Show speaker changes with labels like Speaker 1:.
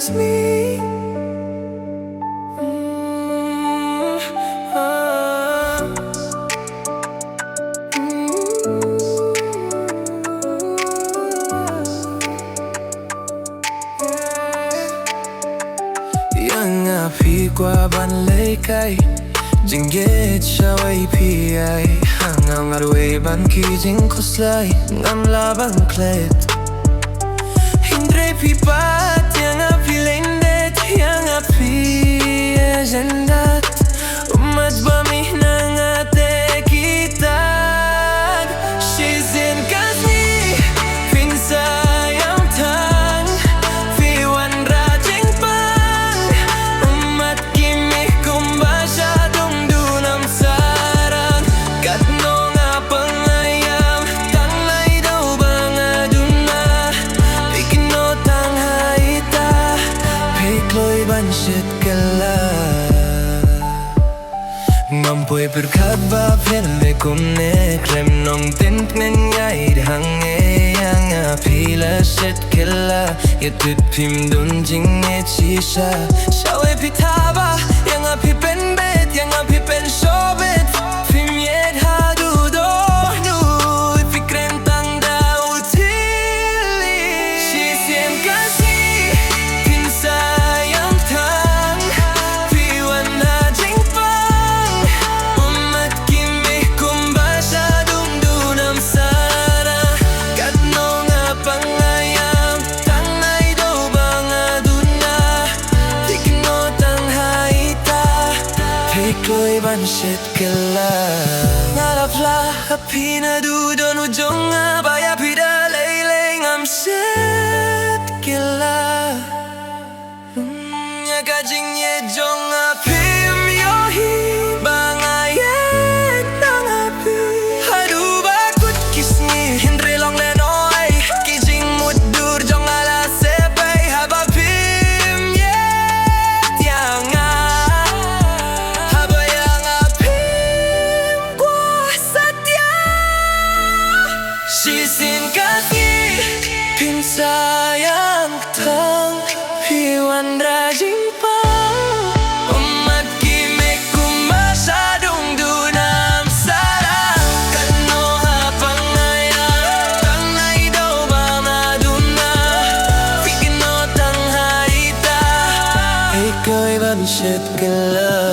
Speaker 1: excuse me. Yang api qua ban lấy cây Jing ye chawai pi ai Hang ngar we ban ki jing khoslai Ngam la bang klet Hindre pi pat yang api lendet Yang api agendat Umat bami nangate kitag She's in Gazni Pinsa yang tang Fi wan rajeng pang Umat kimi kumbasha dung dunam sarang Kat no nga pangayam Tang lai daw bang aduna Pikno tang haita Pikloy banshit kala Mampoy perkaba pelle kumne Krem nong tint men yaid hange Yang apila shit killa Yatut pim dun jingne chisha Shawe pitaba Yang api pen bet Yang api pen shobet Pim yed hadu do nu Fikren tang da utili Shisien kasi Pin sayang tang Piwan na jingpang Umat kimi kumbasha dung dunam sara Kat no nga pangayam Tang nai do bang aduna Tikno tang haita Pikloy ban shit kila Ngalapla apina dudon ujong abaya pida leileng am shit kila Kajing ye jong apim yohi Bangayet nang api Hadu bakut kisni Hindre long lenoi Kijing mudur jong ala sepay Haba pim yet yang Haba yang apim Kwa satya Shisin kaki Pim sayang tang Piwan rajing Shit killer